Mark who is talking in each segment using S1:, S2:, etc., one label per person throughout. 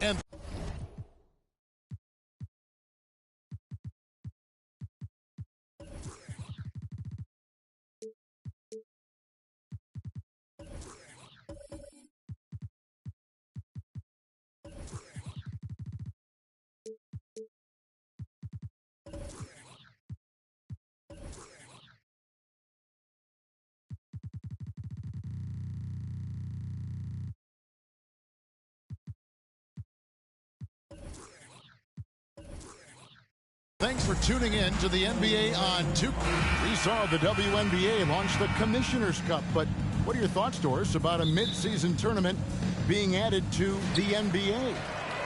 S1: And thanks for tuning in to the NBA on 2. We saw the WNBA launch the Commissioner's Cup, but what are your thoughts, Doris, about a mid-season tournament being added to the NBA?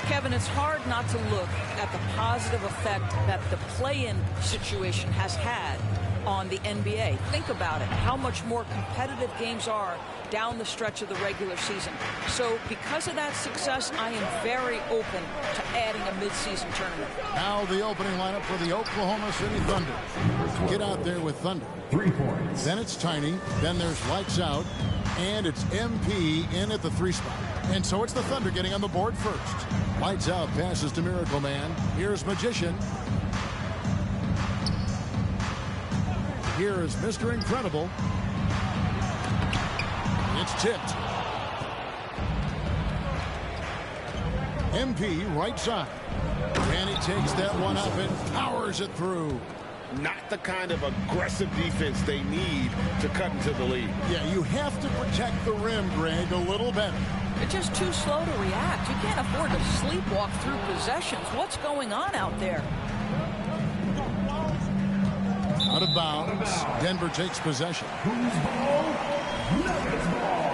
S2: Kevin, it's hard not to look at the positive effect that the play-in situation has had on the NBA. Think about it, how much more competitive games are down the stretch of the regular season. So because of that success, I am very open to adding a mid-season tournament.
S1: Now the opening lineup for the Oklahoma City Thunder. Get out there with Thunder.
S3: 3 points.
S1: Then it's Tiny. Then there's Lights Out. And it's MP in at the 3 spot. And so it's the Thunder getting on the board first. Lights Out passes to Miracle Man. Here's Magician. Here is Mr. Incredible. It's tipped. MP right side. And he takes that one up and powers it through.
S4: Not the kind of aggressive defense they need to cut into the lead.
S1: Yeah, you have to protect the rim, Greg, a little better.
S2: They're just too slow to react. You can't afford to sleepwalk through possessions. What's going on out there?
S1: Out of bounds. Denver takes possession.
S3: Who's ball? Nuggets ball.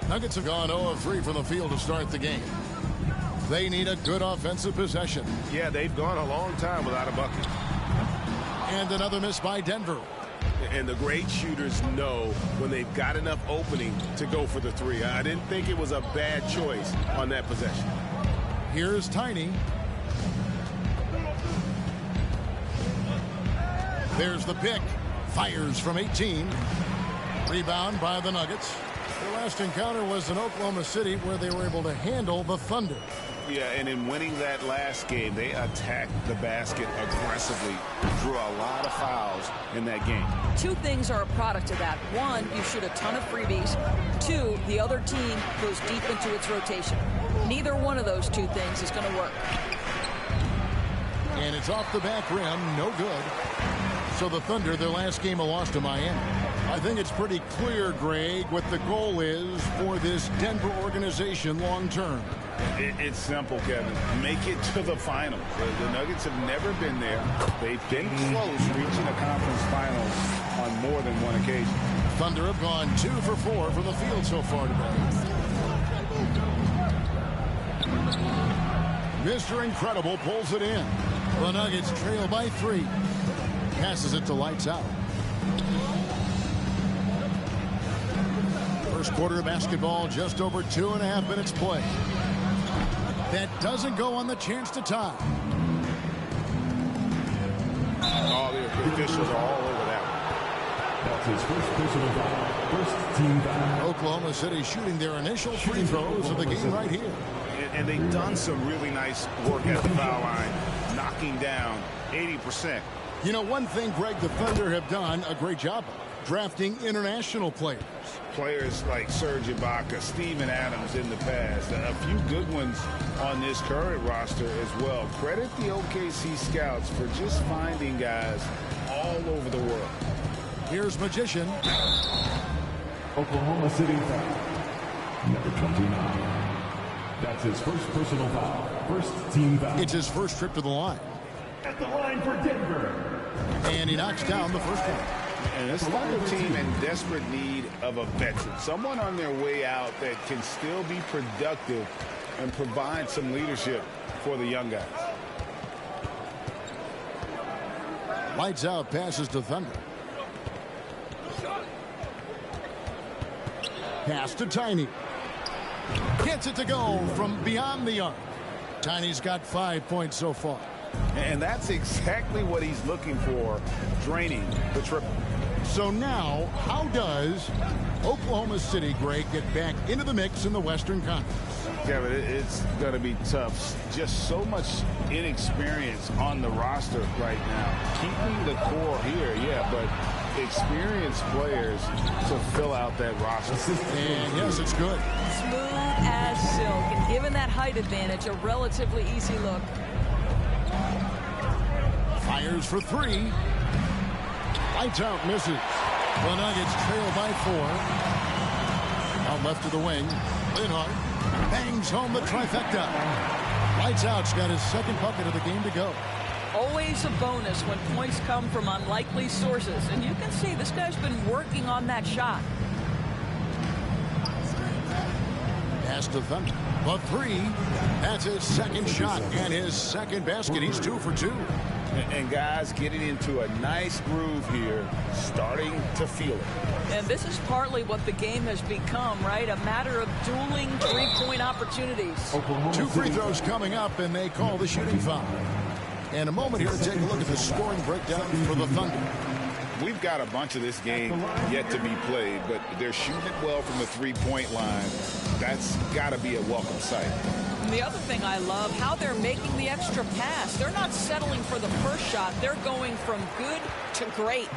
S1: Nuggets have gone 0 of 3 from the field to start the game. They need a good offensive possession.
S4: Yeah, they've gone a long time without a bucket.
S1: And another miss by Denver.
S4: And the great shooters know when they've got enough opening to go for the 3. I didn't think it was a bad choice on that possession.
S1: Here's Tiny. There's the pick. Fires from 18. Rebound by the Nuggets. Their last encounter was in Oklahoma City, where they were able to handle the Thunder.
S4: Yeah, and in winning that last game, they attacked the basket aggressively. Drew a lot of fouls in that game.
S2: 2 things are a product of that. 1, you shoot a ton of freebies. 2, the other team goes deep into its rotation. Neither one of those 2 things is going to work.
S1: And it's off the back rim, no good. So the Thunder, their last game, a loss to Miami. I think it's pretty clear, Greg, what the goal is for this Denver organization long term.
S4: It's simple, Kevin. Make it to the finals. The Nuggets have never been there. They've been close reaching a conference finals on more than one occasion.
S1: Thunder have gone 2 for 4 from the field so far today. Mr. Incredible pulls it in. The Nuggets trail by 3. Passes it to Lights Out. First quarter of basketball, just over 2.5 minutes play. That doesn't go on the chance to tie.
S4: Oh, the officials are all over that one.
S3: That's his first personal foul. First team foul.
S1: Oklahoma City shooting their initial free throws of the game right here.
S4: And they've done some really nice work at the foul line, knocking down 80%.
S1: You know, one thing, Greg, the Thunder have done a great job of drafting international players.
S4: Players like Serge Ibaka, Steven Adams in the past, a few good ones on this current roster as well. Credit the OKC scouts for just finding guys all over the world.
S1: Here's Magician.
S3: Oklahoma City foul. Number 29. That's his first personal foul. First team foul.
S1: It's his first trip to the line.
S3: At the line for Denver.
S1: And he knocks down the first one.
S4: And it's like a team in desperate need of a veteran. Someone on their way out that can still be productive and provide some leadership for the young guys.
S1: Lights Out passes to Thunder. Pass to Tiny. Gets it to go from beyond the arc. Tiny's got 5 points so far.
S4: And that's exactly what he's looking for, draining the triple.
S1: So now, how does Oklahoma City, Greg, get back into the mix in the Western Conference?
S4: Kevin, it's going to be tough. Just so much inexperience on the roster right now. Keeping the core here, yeah, but experienced players to fill out that roster.
S1: And yes, it's good.
S2: Smooth as silk. And given that height advantage, a relatively easy look.
S1: Fires for three. Lights out, misses. The Nuggets trail by 4. Out left to the wing. Linhart bangs home the trifecta. Lights out's got his second bucket of the game to go.
S2: Always a bonus when points come from unlikely sources. And you can see this guy's been working on that shot.
S1: Pass to Thunder. The 3. That's his second shot and his second basket. He's 2 for 2.
S4: And guys getting into a nice groove here, starting to feel it.
S2: And this is partly what the game has become, right? A matter of dueling three-point opportunities.
S1: 2 free throws coming up, and they call the shooting foul. And a moment here to take a look at the scoring breakdown for the Thunder.
S4: We've got a bunch of this game yet to be played, but they're shooting it well from the three-point line. That's got to be a welcome sight.
S2: And the other thing I love, how they're making the extra pass. They're not settling for the first shot. They're going from good to great.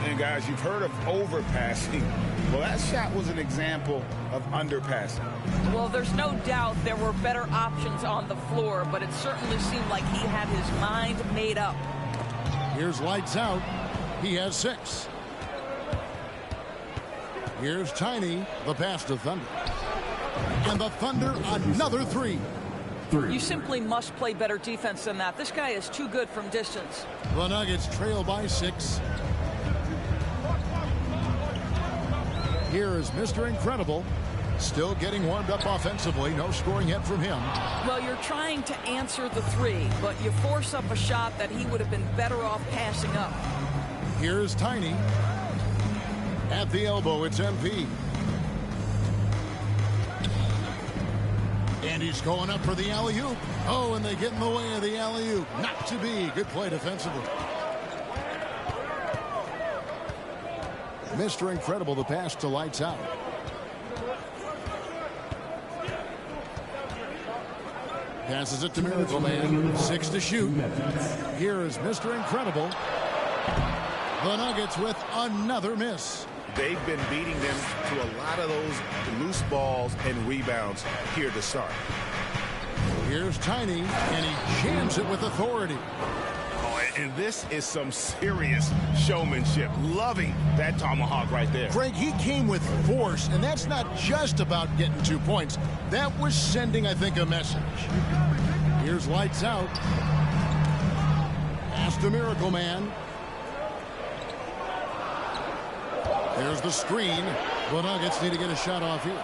S4: And guys, you've heard of overpassing. Well, that shot was an example of underpassing.
S2: Well, there's no doubt there were better options on the floor, but it certainly seemed like he had his mind made up.
S1: Here's Lights Out. He has 6. Here's Tiny, the pass to Thunder. And the Thunder, another 3.
S2: You simply must play better defense than that. This guy is too good from distance.
S1: The Nuggets trail by 6. Here is Mr. Incredible, still getting warmed up offensively. No scoring yet from him.
S2: Well, you're trying to answer the 3, but you force up a shot that he would have been better off passing up.
S1: Here's Tiny. At the elbow, it's MP. And he's going up for the alley-oop. Oh, and they get in the way of the alley-oop. Not to be. Good play defensively. Mr. Incredible, the pass to Lights Out. Passes it to Miracle Man. 6 to shoot. Here is Mr. Incredible. The Nuggets with another miss.
S4: They've been beating them to a lot of those loose balls and rebounds here to start.
S1: Here's Tiny, and he jams it with authority.
S4: Oh, and this is some serious showmanship. Loving that tomahawk right there.
S1: Greg, he came with force, and that's not just about getting 2 points. That was sending, I think, a message. Here's Lights Out. Pass to Miracle Man. There's the screen. The Nuggets need to get a shot off here.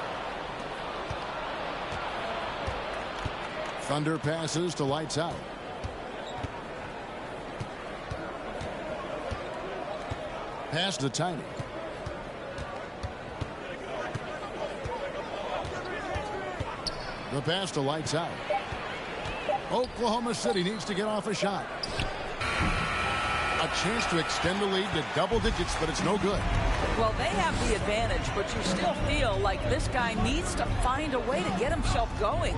S1: Thunder passes to Lights Out. Pass to Tiny. The pass to Lights Out. Oklahoma City needs to get off a shot. A chance to extend the lead to double digits, but it's no good.
S2: Well, they have the advantage, but you still feel like this guy needs to find a way to get himself going.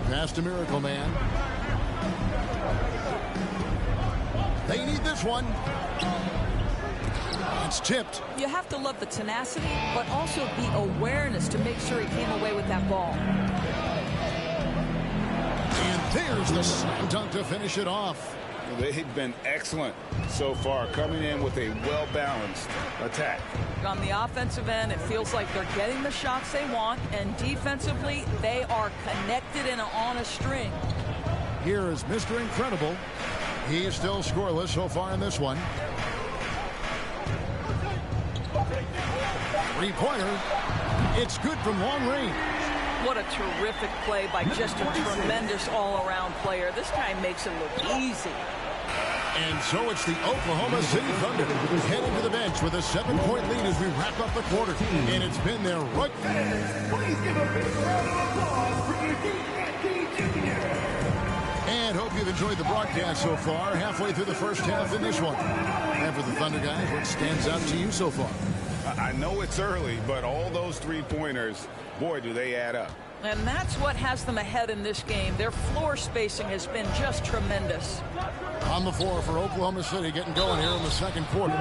S1: Pass to Miracle Man. They need this one. It's tipped.
S2: You have to love the tenacity, but also the awareness to make sure he came away with that ball.
S1: And there's the slam dunk to finish it off.
S4: They've been excellent so far, coming in with a well-balanced attack.
S2: On the offensive end, it feels like they're getting the shots they want, and defensively, they are connected and on a string.
S1: Here is Mr. Incredible. He is still scoreless so far in this one. Three-pointer. It's good from long range.
S2: What a terrific play by just a tremendous all-around player. This guy makes it look easy.
S1: And so it's the Oklahoma City Thunder heading to the bench with a 7-point lead as we wrap up the quarter. And it's been there right.
S3: Please give a big round of applause for Eugene Jr.
S1: And hope you've enjoyed enjoyed the broadcast so far. Halfway through the first half in this one. And for the Thunder guys, what stands out to you so far?
S4: I know it's early, but all those three-pointers, boy, do they add up.
S2: And that's what has them ahead in this game. Their floor spacing has been just tremendous.
S1: On the floor for Oklahoma City, getting going here in the second quarter.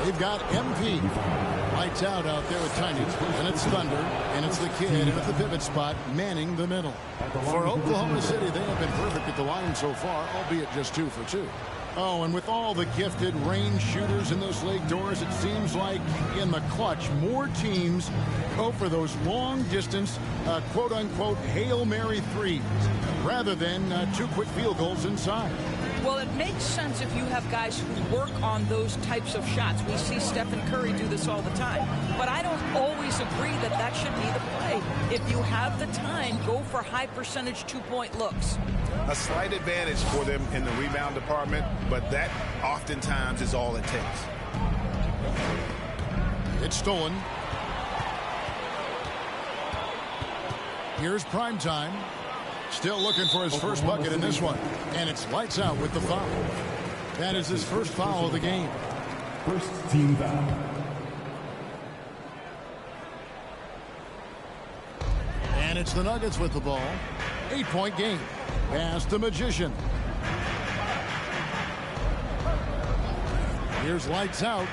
S1: They've got MP. Lights out there with Tiny. And it's Thunder, and it's the kid, and at the pivot spot, manning the middle. For Oklahoma City, they have been perfect at the line so far, albeit just 2 for 2. Oh, and with all the gifted range shooters in this league, Doris, it seems like in the clutch, more teams go for those long-distance, quote-unquote, Hail Mary threes, rather than 2 quick field goals inside.
S2: Well, it makes sense if you have guys who work on those types of shots. We see Stephen Curry do this all the time. But I don't always agree that that should be the play. If you have the time, go for high-percentage 2-point looks.
S4: A slight advantage for them in the rebound department, but that oftentimes is all it takes.
S1: It's stolen. Here's prime time. Still looking for his first bucket in this one. And it's lights out with the foul. That is his first foul of the game.
S3: First team foul.
S1: And it's the Nuggets with the ball. 8-point game. Pass the Magician. Here's lights out.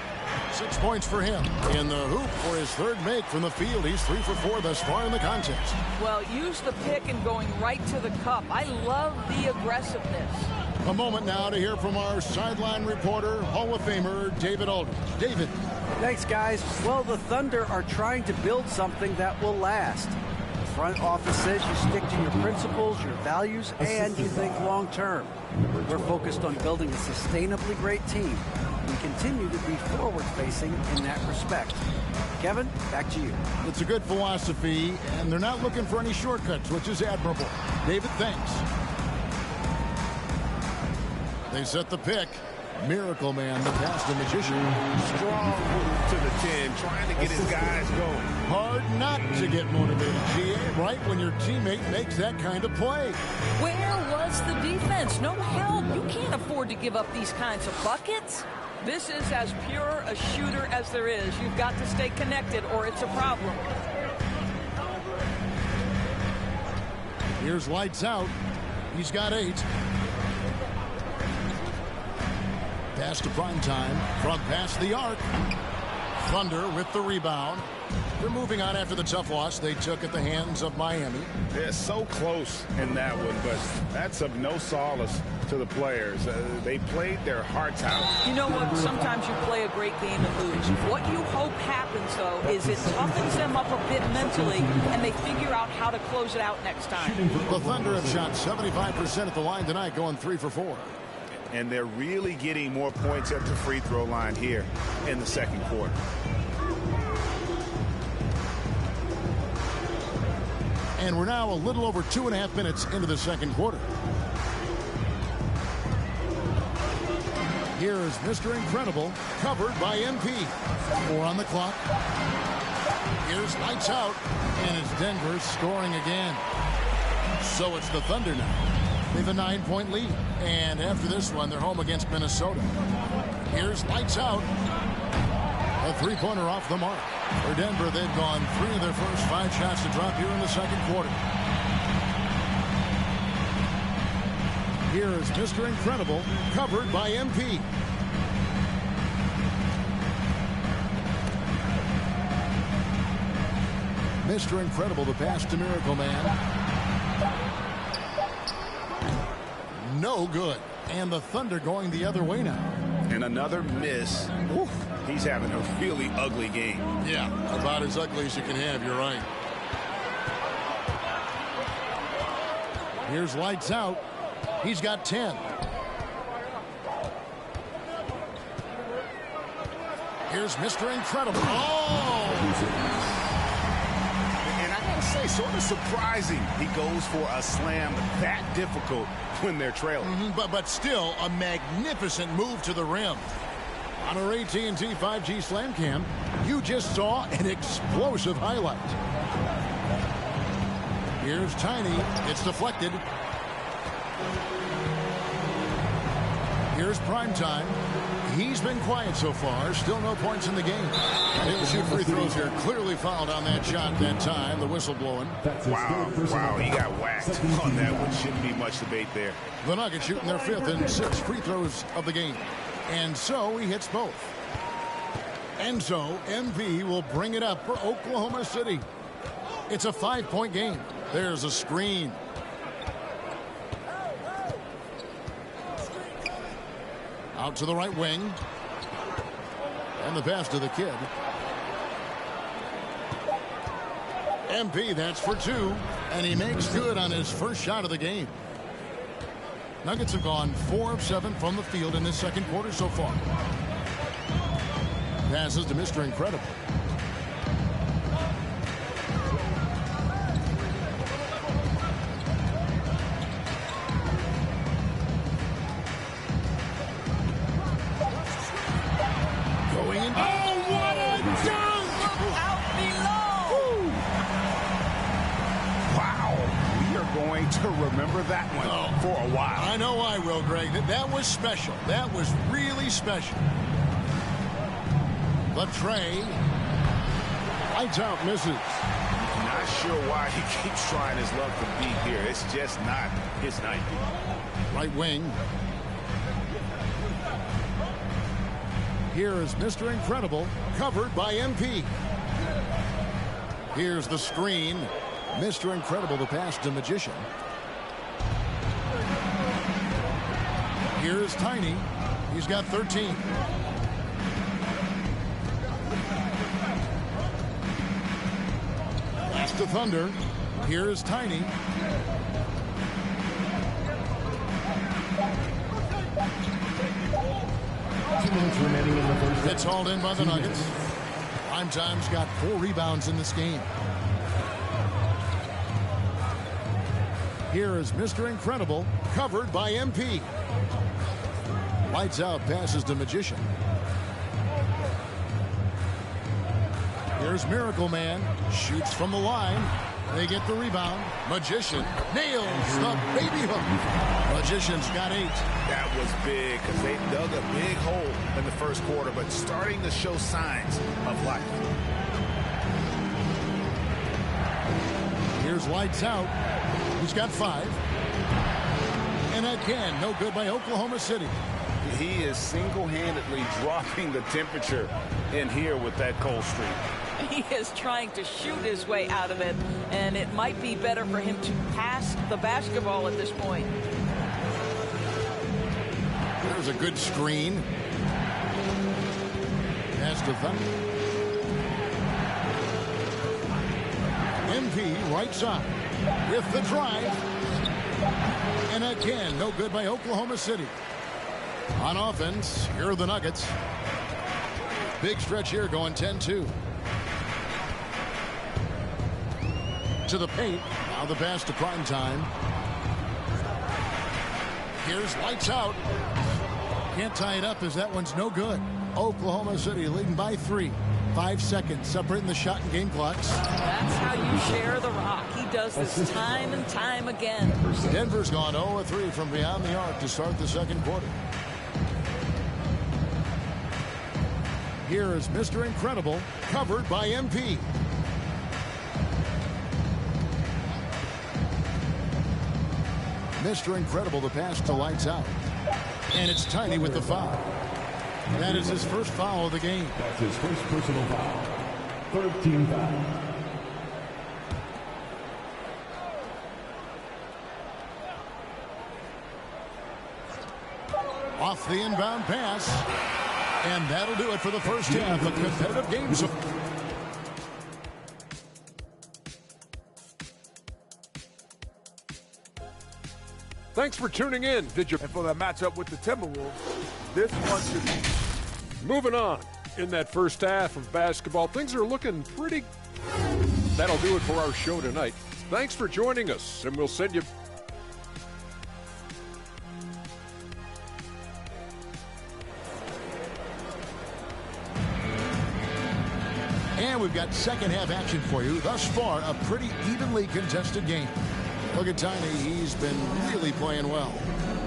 S1: 6 points for him. In the hoop for his third make from the field. He's 3 for 4 thus far in the contest.
S2: Well, use the pick and going right to the cup. I love the aggressiveness.
S1: A moment now to hear from our sideline reporter, Hall of Famer David Aldridge. David.
S5: Thanks, guys. Well, the Thunder are trying to build something that will last. The front office says you stick to your principles, your values, and you think long term. We're focused on building a sustainably great team. We continue to be forward-facing in that respect. Kevin, back to you.
S1: It's a good philosophy, and they're not looking for any shortcuts, which is admirable. David, thanks. They set the pick. Miracle Man, the pass to Magician.
S4: Strong move to the 10, trying to get his guys going.
S1: Hard not to get motivated, GA, right when your teammate makes that kind of play.
S2: Where was the defense? No help. You can't afford to give up these kinds of buckets. This is as pure a shooter as there is. You've got to stay connected or it's a problem.
S1: Here's lights out. He's got 8. Pass to prime time from past the arc. Thunder with the rebound. They're moving on after the tough loss they took at the hands of Miami.
S4: They're so close in that one, but that's of no solace to the players. They played their hearts out.
S2: You know what? Sometimes you play a great game and lose. What you hope happens, though, is it toughens them up a bit mentally, and they figure out how to close it out next time.
S1: The Thunder have shot 75% at the line tonight, going 3 for 4.
S4: And they're really getting more points at the free throw line here in the second quarter.
S1: And we're now a little over 2.5 minutes into the second quarter. Here is Mr. Incredible, covered by MP. 4 on the clock. Here's lights out, and it's Denver scoring again. So it's the Thunder now. They have a 9-point lead, and after this one, they're home against Minnesota. Here's lights out. A 3-pointer off the mark. For Denver, they've gone 3 of their first 5 shots to drop here in the second quarter. Here is Mr. Incredible, covered by MP. Mr. Incredible, the pass to Miracle Man. No good. And the Thunder going the other way now.
S4: And another miss. Oof. He's having a really ugly game.
S1: Yeah, about as ugly as you can have, you're right. Here's lights out. He's got 10. Here's Mr. Incredible. Oh!
S4: And I gotta say, sort of surprising he goes for a slam that difficult when they're trailing.
S1: But still a magnificent move to the rim. On our AT&T 5G Slam Cam, you just saw an explosive highlight. Here's Tiny. It's deflected. Here's prime time. He's been quiet so far. Still no points in the game. He'll shoot free throws here. Clearly fouled on that shot that time. The whistle blowing.
S4: Wow, he got whacked on that one. Shouldn't be much debate there.
S1: The Nuggets shooting their 5th and 6th free throws of the game. And so he hits both. And so MV will bring it up for Oklahoma City. It's a 5-point game. There's a screen. Out to the right wing. And the pass to the kid. MP, that's for 2. And he makes good on his first shot of the game. Nuggets have gone 4 of 7 from the field in this second quarter so far. Passes to Mr. Incredible.
S4: To remember that one for a while.
S1: I know I will, Greg. That was special. That was really special. The tray. Lights out, misses.
S4: Not sure why he keeps trying his luck to beat here. It's just not his night.
S1: Right wing. Here is Mr. Incredible, covered by MP. Here's the screen. Mr. Incredible, the pass to Magician. Here's Tiny. He's got 13. Pass to Thunder. Here's Tiny. It's hauled in by the Nuggets. Prime Time's got 4 rebounds in this game. Here is Mr. Incredible, covered by MP. Lights out, passes to Magician. Here's Miracle Man, shoots from the line. They get the rebound. Magician nails the baby hook. Magician's got 8.
S4: That was big because they dug a big hole in the first quarter, but starting to show signs of life.
S1: Here's Lights Out. He's got 5. And again, no good by Oklahoma City.
S4: He is single-handedly dropping the temperature in here with that cold streak.
S2: He is trying to shoot his way out of it, and it might be better for him to pass the basketball at this point.
S1: There's a good screen. Pass to Thunder. MP right side with the drive. And again, no good by Oklahoma City. On offense, here are the Nuggets. Big stretch here going 10-2. To the paint. Now the pass to Prime Time. Here's Lights Out. Can't tie it up as that one's no good. Oklahoma City leading by 3. 5 seconds separating the shot and game clocks.
S2: That's how you share the rock. He does this time and time again.
S1: Denver's gone 0-3 from beyond the arc to start the second quarter. Here is Mr. Incredible, covered by MP. Mr. Incredible, the pass to Lights Out. And it's Tiny with the foul. That is his first foul of the game.
S3: That's his first personal foul. 13 foul.
S1: Off the inbound pass. And that'll do it for the first half. A competitive game.
S6: Thanks for tuning in. And for the matchup with the Timberwolves, this one should be. Moving on. In that first half of basketball, things are looking pretty. That'll do it for our show tonight. Thanks for joining us, and we'll send you.
S1: And we've got second half action for you. Thus far, a pretty evenly contested game. Look at Tiny. He's been really playing well.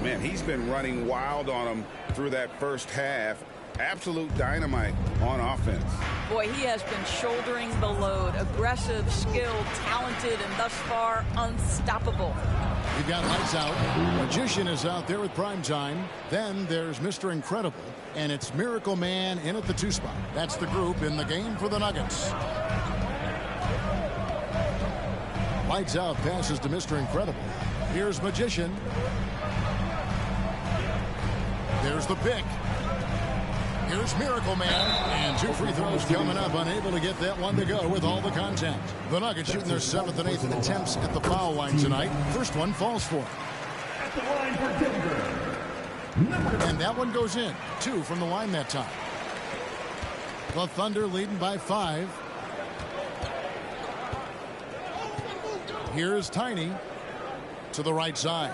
S4: Man, he's been running wild on them through that first half. Absolute dynamite on offense.
S2: Boy, he has been shouldering the load. Aggressive, skilled, talented, and thus far unstoppable.
S1: We've got lights out. Magician is out there with prime time. Then there's Mr. Incredible. And it's Miracle Man in at the 2 spot. That's the group in the game for the Nuggets. Lights out passes to Mr. Incredible. Here's Magician. There's the pick. Here's Miracle Man. And 2 free throws coming up. Unable to get that one to go with all the contact. The Nuggets shooting their 7th and 8th attempts at the foul line tonight. First one falls for it.
S3: At the line for Denver.
S1: And that one goes in. 2 from the line that time. The Thunder leading by 5. Here's Tiny to the right side.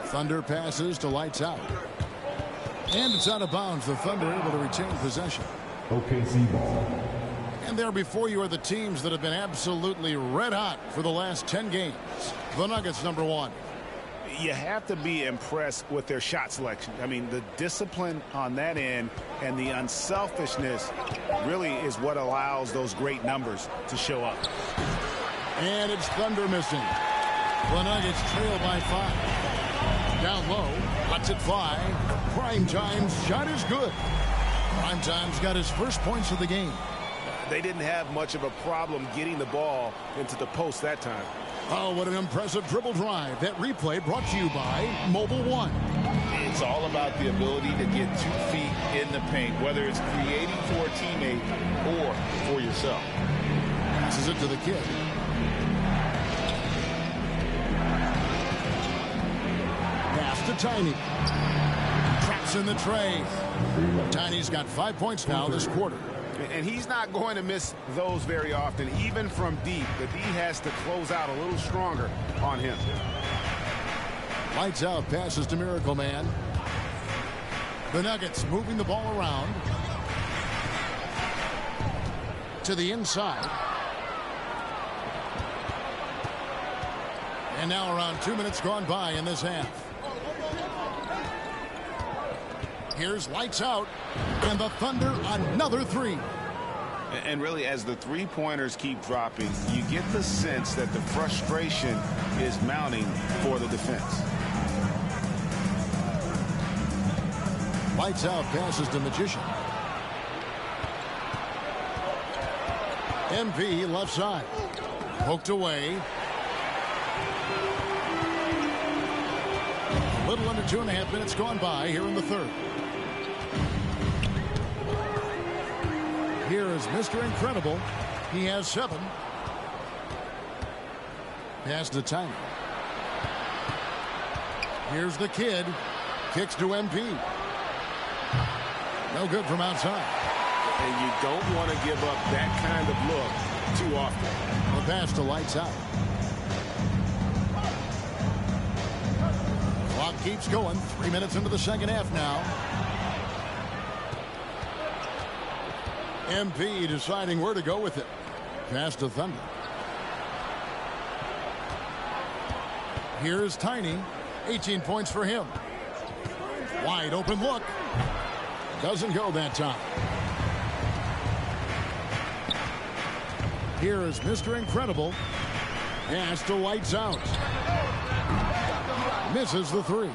S1: Thunder passes to lights out. And it's out of bounds. The Thunder able to retain possession.
S3: OKC ball.
S1: And there before you are the teams that have been absolutely red hot for the last 10 games. The Nuggets number 1.
S4: You have to be impressed with their shot selection. I mean, the discipline on that end and the unselfishness really is what allows those great numbers to show up.
S1: And it's Thunder missing. The Nuggets trail by 5. Down low, lets it fly. Prime Time's shot is good. Prime Time's got his first points of the game.
S4: They didn't have much of a problem getting the ball into the post that time.
S1: Oh, what an impressive dribble drive. That replay brought to you by Mobile One.
S4: It's all about the ability to get 2 feet in the paint, whether it's creating for a teammate or for yourself.
S1: Passes it to the kid. Pass to Tiny. Traps in the tray. Tiny's got 5 points now this quarter.
S4: And he's not going to miss those very often, even from deep. The D has to close out a little stronger on him.
S1: Lights out, passes to Miracle Man. The Nuggets moving the ball around to the inside. And now around 2 minutes gone by in this half. Here's lights out, and the Thunder another 3.
S4: And really, as the three-pointers keep dropping, you get the sense that the frustration is mounting for the defense.
S1: Lights out, passes to Magician. MP left side. Poked away. A little under 2.5 minutes gone by here in the third. Here is Mr. Incredible. He has 7. Pass to Tiny. Here's the kid. Kicks to MP. No good from outside.
S4: And you don't want to give up that kind of look too often.
S1: The pass to lights out. Clock keeps going. 3 minutes into the second half now. MP deciding where to go with it. Pass to Thunder. Here's Tiny. 18 points for him. Wide open look. Doesn't go that time. Here is Mr. Incredible. Pass to lights out. Misses the 3.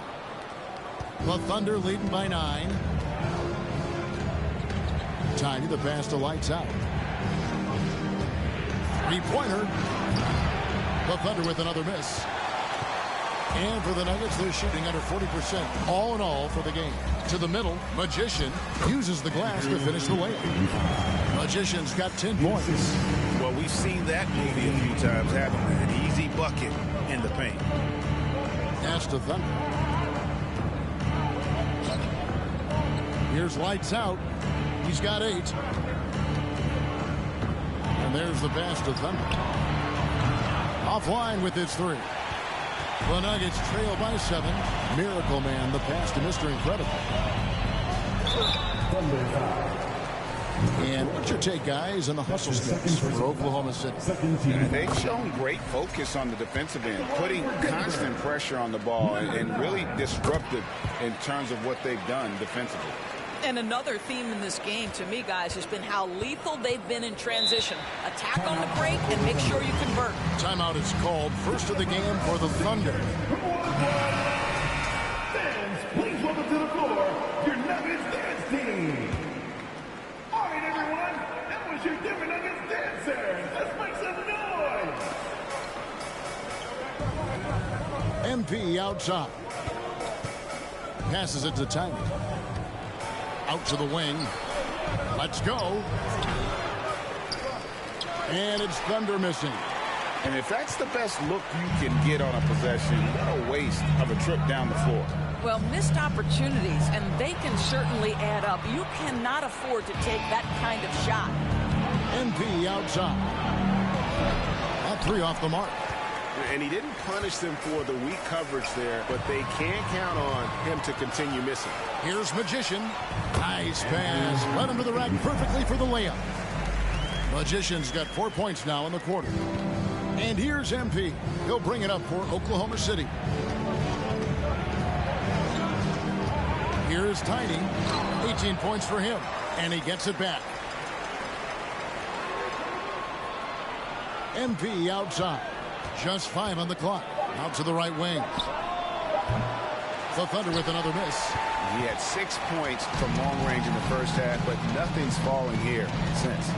S1: The Thunder leading by 9. Tiny, the pass to lights out. 3-pointer. The Thunder with another miss. And for the Nuggets, they're shooting under 40% all in all for the game. To the middle, Magician uses the glass to finish the layup. Magician's got 10 points.
S4: Well, we've seen that movie a few times, haven't we? An easy bucket in the paint.
S1: Pass to Thunder. Here's lights out. He's got 8. And there's the pass to Thunder. Offline with his 3. The Nuggets trail by 7. Miracle Man, the pass to Mr. Incredible. And what's your take, guys, on the hustle steps for Oklahoma City?
S4: They've shown great focus on the defensive end, putting constant pressure on the ball and really disruptive in terms of what they've done defensively.
S2: And another theme in this game, to me, guys, has been how lethal they've been in transition. Attack on the break and make sure you convert.
S1: Timeout is called. First of the game for the Thunder.
S3: Fans, please welcome to the floor your Nuggets dance team. All right, everyone, that was your Denver Nuggets dancers. Let's make some noise.
S1: MP outside. Passes it to Tiny. Out to the wing. Let's go. And it's Thunder missing.
S4: And if that's the best look you can get on a possession, what a waste of a trip down the floor.
S2: Well, missed opportunities, and they can certainly add up. You cannot afford to take that kind of shot.
S1: MP outside. That three off the mark.
S7: And he didn't punish them for the weak coverage there, but they can count on him to continue missing.
S1: Here's Magician. Nice pass. Led him to the rack perfectly for the layup. Magician's got 4 points now in the quarter. And here's MP. He'll bring it up for Oklahoma City. Here's Tiny. 18 points for him. And he gets it back. MP outside. Just 5 on the clock. Out to the right wing. The Thunder with another miss.
S4: He had 6 points from long range in the first half, but nothing's falling here since.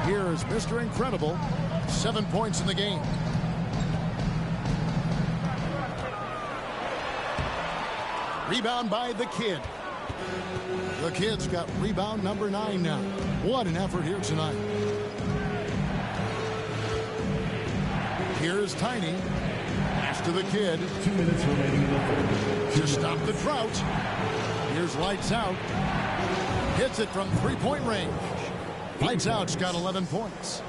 S1: Here's Mr. Incredible. 7 points in the game. Rebound by the Kid. The Kid's got rebound number 9 now. What an effort here tonight. Here's Tiny. Pass to the Kid.
S3: 2 minutes remaining in the third.
S1: To stop the drought. Here's Lights Out. Hits it from three-point range. Lights Out's got 11 points.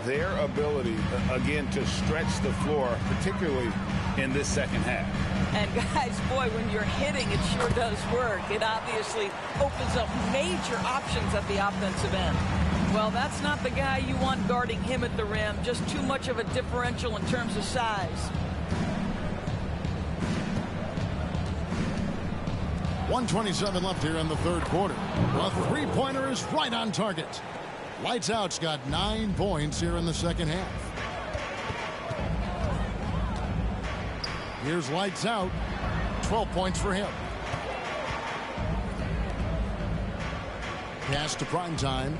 S4: Their ability, again, to stretch the floor, particularly in this second half.
S2: And guys, boy, when you're hitting, it sure does work. It obviously opens up major options at the offensive end. Well, that's not the guy you want guarding him at the rim. Just too much of a differential in terms of size.
S1: 1:27 left here in the third quarter. A three-pointer is right on target. Lights Out's got 9 points here in the second half. Here's Lights Out. 12 points for him. Pass to Primetime.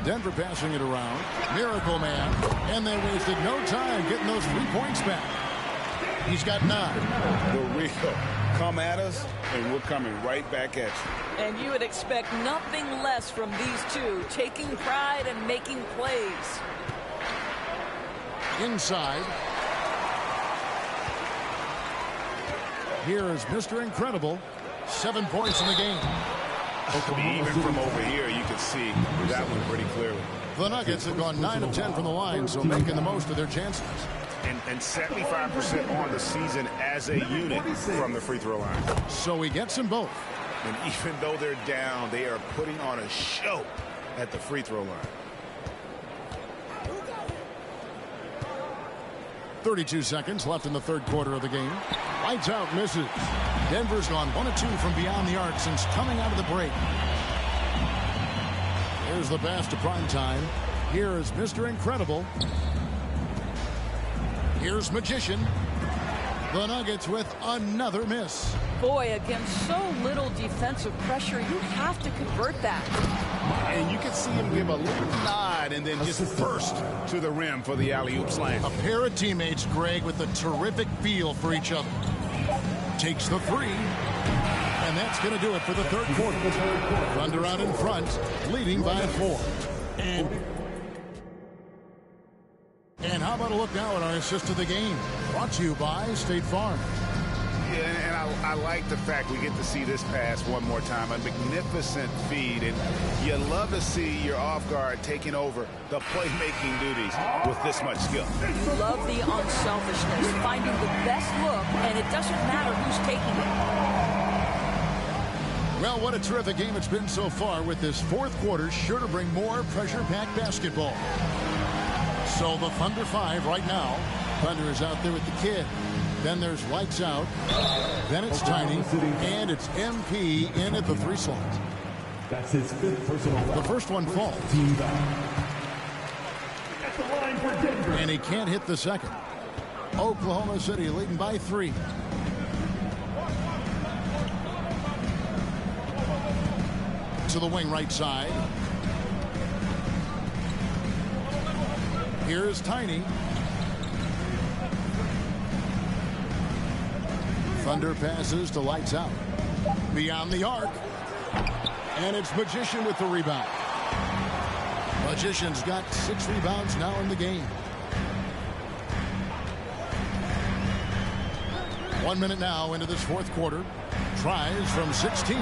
S1: Denver passing it around. Miracle Man. And they wasted no time getting those 3 points back. He's got 9.
S4: The real come at us, and we're coming right back at you.
S2: And you would expect nothing less from these two, taking pride and making plays.
S1: Inside. Here is Mr. Incredible. 7 points in the game.
S4: Even from over here, you can see that one pretty clearly.
S1: The Nuggets have gone 9 of 10 from the line, so making the most of their chances.
S4: And 75% on the season as a unit from the free throw line.
S1: So he gets them both.
S4: And even though they're down, they are putting on a show at the free throw line.
S1: 32 seconds left in the third quarter of the game. Lights Out misses. Denver's gone 1 of 2 from beyond the arc since coming out of the break. Here's the pass to Primetime. Here is Mr. Incredible. Here's Magician. The Nuggets with another miss.
S2: Boy, against so little defensive pressure, you have to convert that.
S4: And you can see him give a little nod and then just burst to the rim for the alley-oop slam.
S1: A pair of teammates, Greg, with a terrific feel for each other. Takes the 3. And that's going to do it for the third quarter. Thunder out in front, leading by 4. And how about a look now at our assist of the game? Brought to you by State Farm.
S4: Yeah, and I like the fact we get to see this pass one more time. A magnificent feed, and you love to see your off guard taking over the playmaking duties with this much skill.
S2: You love the unselfishness, finding the best look, and it doesn't matter who's taking it.
S1: Well, what a terrific game it's been so far, with this fourth quarter sure to bring more pressure-packed basketball. So the Thunder 5 right now. Thunder is out there with the kid. Then there's Lights Out. Then it's Tiny. And it's MP in at the 3 slot.
S3: That's his 5th personal foul.
S1: The first one falls.
S3: Team foul. At the line for Denver.
S1: And he can't hit the second. Oklahoma City leading by 3. To the wing right side. Here's Tiny. Thunder passes to Lights Out. Beyond the arc. And it's Magician with the rebound. Magician's got 6 rebounds now in the game. 1 minute now into this fourth quarter. Tries from 16.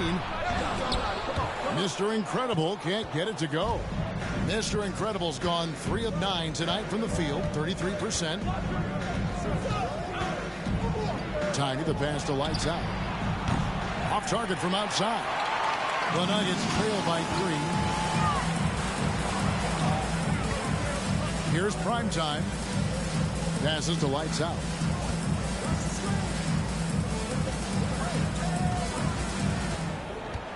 S1: Mr. Incredible can't get it to go. Mr. Incredible's gone 3 of 9 tonight from the field, 33%. Tiny, the pass to Lights Out. Off target from outside. The Nuggets trail by 3. Here's Primetime. Passes to Lights Out.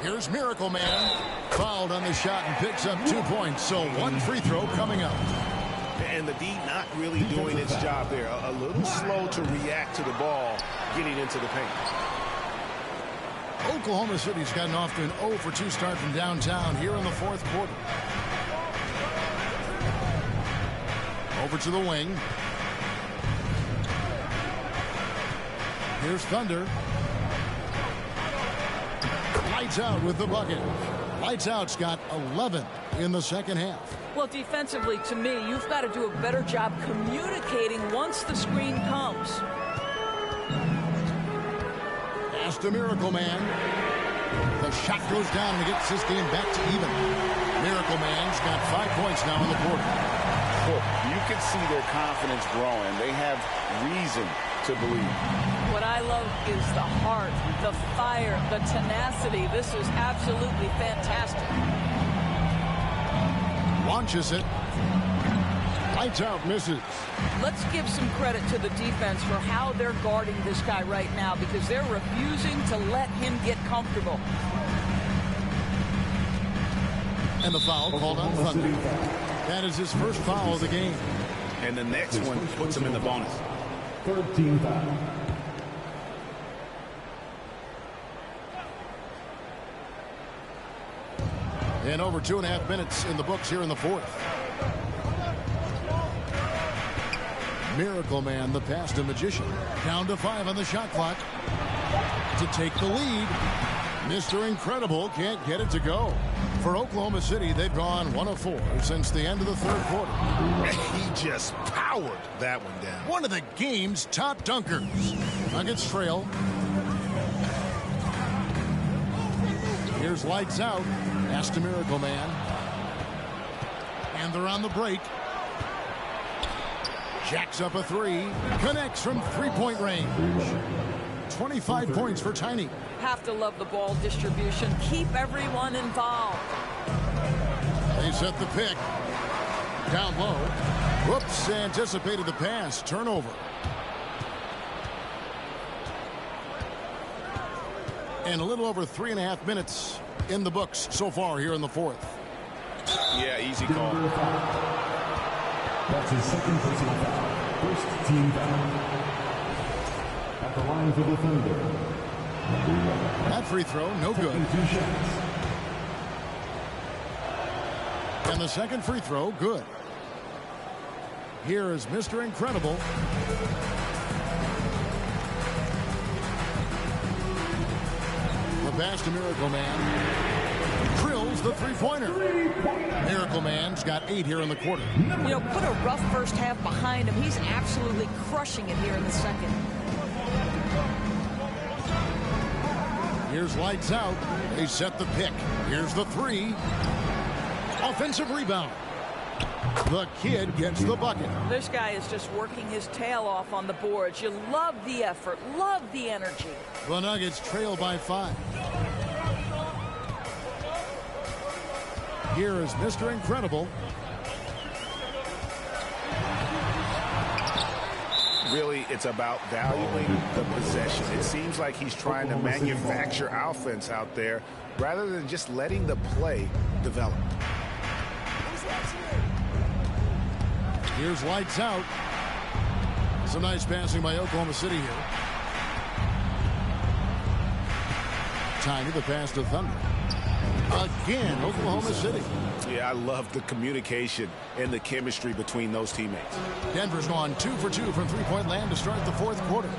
S1: Here's Miracle Man. Fouled on the shot and picks up 2 points. So 1 free throw coming up.
S7: And the D not really doing its job there. A little slow to react to the ball getting into the paint.
S1: Oklahoma City's gotten off to an 0 for 2 start from downtown here in the fourth quarter. Over to the wing. Here's Thunder. Lights Out with the bucket. Lights Out's got 11 in the second half.
S2: Well, defensively, to me, you've got to do a better job communicating once the screen comes.
S1: Pass to Miracle Man. The shot goes down and it gets this game back to even. Miracle Man's got 5 points now in the quarter.
S4: Well, you can see their confidence growing. They have reason to believe.
S2: What I love is the heart, the fire, the tenacity. This is absolutely fantastic.
S1: Launches it. Lights Out, misses.
S2: Let's give some credit to the defense for how they're guarding this guy right now, because they're refusing to let him get comfortable.
S1: And the foul called on Thunder. That is his first foul of the game.
S4: And the next one puts him in the bonus.
S3: 3rd team foul.
S1: And over 2.5 minutes in the books here in the fourth. Miracle Man, the pass to Magician. Down to 5 on the shot clock. To take the lead. Mr. Incredible can't get it to go. For Oklahoma City, they've gone 1 of 4 since the end of the third quarter.
S7: He just powered that one down.
S1: One of the game's top dunkers. Nuggets trail. Here's Lights Out. Pass to Miracle Man. And they're on the break. Jacks up a 3. Connects from 3-point range. 25 points for Tiny.
S2: Have to love the ball distribution. Keep everyone involved.
S1: They set the pick. Down low. Whoops, anticipated the pass. Turnover. And a little over 3.5 minutes in the books so far here in the fourth.
S4: Yeah, easy call.
S3: That's his 2nd personal foul. 1st team foul. At the line for the Thunder.
S1: That free throw, no good.
S3: 2 shots.
S1: And the second free throw, good. Here is Mr. Incredible. The pass to Miracle Man. Drills the three-pointer. Miracle Man's got 8 here in the quarter.
S2: You know, put a rough first half behind him. He's absolutely crushing it here in the second.
S1: Here's Lights Out. They set the pick. Here's the 3. Offensive rebound. The kid gets the bucket.
S2: This guy is just working his tail off on the boards. You love the effort, love the energy.
S1: The Nuggets trail by 5. Here is Mr. Incredible.
S7: Really, it's about valuing the possession. It seems like he's trying to manufacture offense out there rather than just letting the play develop.
S1: Here's lights out. Some nice passing by Oklahoma City here. Tiny, the pass to Thunder. Again, Oklahoma City.
S7: Yeah, I love the communication and the chemistry between those teammates.
S1: Denver's gone 2 for 2 from three-point land to start the fourth quarter.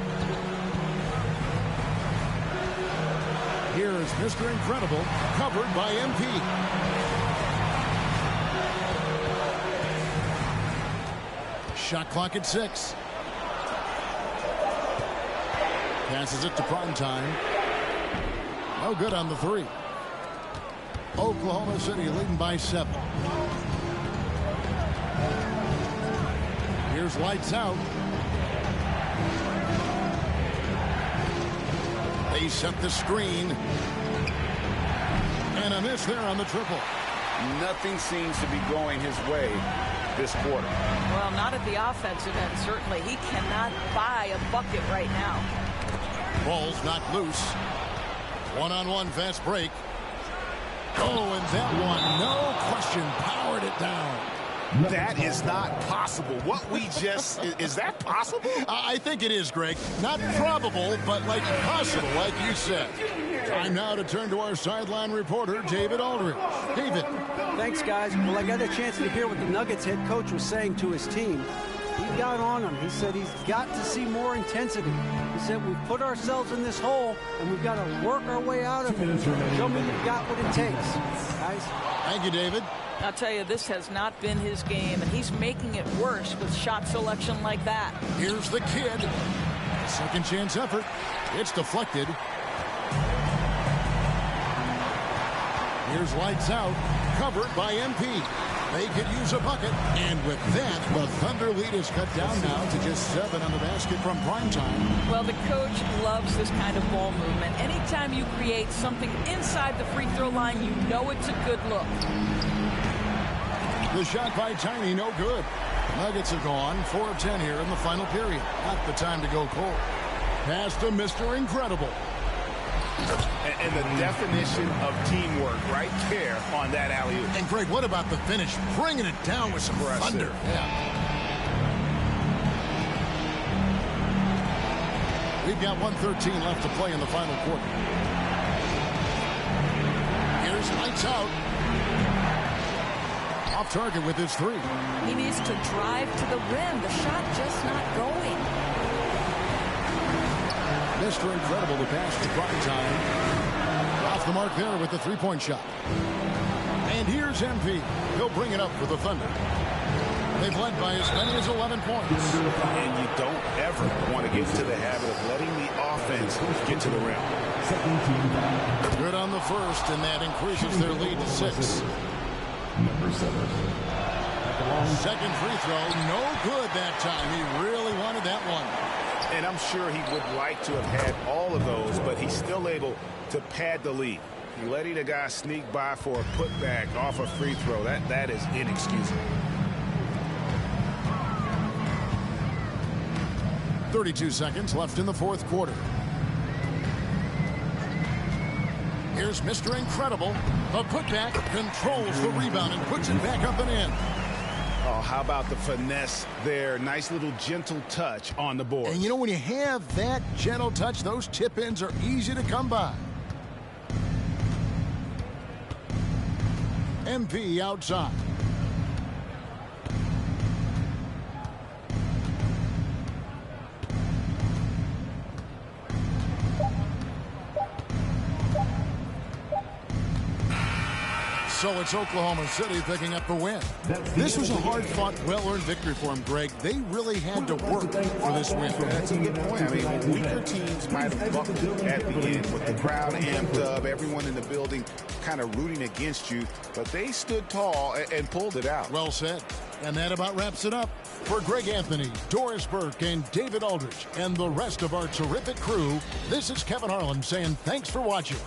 S1: Here is Mr. Incredible, covered by MP. Shot clock at 6. Passes it to Primetime. No good on the 3. Oklahoma City leading by 7. Here's lights out. They set the screen. And a miss there on the triple.
S4: Nothing seems to be going his way this quarter.
S2: Well, not at the offensive end, certainly. He cannot buy a bucket right now.
S1: Ball's knocked loose. One-on-one fast break. Oh, and that one, no question, powered it down.
S7: That is not possible. What we just, is that possible?
S1: I think it is, Greg. Not probable, but like possible, like you said. Time now to turn to our sideline reporter, David Aldridge. David.
S5: Thanks, guys. Well, I got a chance to hear what the Nuggets head coach was saying to his team. He got on him. He said he's got to see more intensity. He said we've put ourselves in this hole, and we've got to work our way out of it. Show me you've got what it takes, guys.
S1: Thank you, David.
S2: I'll tell you, this has not been his game, and he's making it worse with shot selection like that.
S1: Here's the kid. Second chance effort. It's deflected. Here's lights out. Covered by MP. They could use a bucket. And with that, the Thunder lead is cut down now to just 7 on the basket from Primetime.
S2: Well, the coach loves this kind of ball movement. Anytime you create something inside the free throw line, you know it's a good look.
S1: The shot by Tiny, no good. Nuggets have gone 4 of 10 here in the final period. Not the time to go cold. Pass to Mr. Incredible.
S7: And the definition of teamwork right there on that alley-oop.
S1: And Greg, what about the finish? Bringing it down with some thunder. Yeah. We've got 1:13 left to play in the final quarter. Here's lights out. Off target with his 3.
S2: He needs to drive to the rim. The shot just not going.
S1: Mr. Incredible, the pass to Primetime. Off the mark there with the 3-point shot. And here's MP. He'll bring it up for the Thunder. They've led by as many as 11 points.
S7: And you don't ever want to get into the habit of letting the offense get to the rim.
S1: Good on the first, and that increases their lead to 6.
S3: Number 7.
S1: Second free throw, no good that time. He really wanted that one.
S7: And I'm sure he would like to have had all of those, but he's still able to pad the lead. Letting a guy sneak by for a putback off a free throw, that is inexcusable.
S1: 32 seconds left in the fourth quarter. Here's Mr. Incredible. The putback controls the rebound and puts it back up and in.
S7: Oh, how about the finesse there? Nice little gentle touch on the board.
S1: And you know, when you have that gentle touch, those tip-ins are easy to come by. MP outside. So it's Oklahoma City picking up the win. This was a hard-fought, well-earned victory for them, Greg. They really had to work for this win.
S7: That's a good point. I mean, weaker teams might have buckled at the end with the crowd amped up, everyone in the building kind of rooting against you, but they stood tall and pulled it out.
S1: Well said. And that about wraps it up. For Greg Anthony, Doris Burke, and David Aldridge, and the rest of our terrific crew, this is Kevin Harlan saying thanks for watching.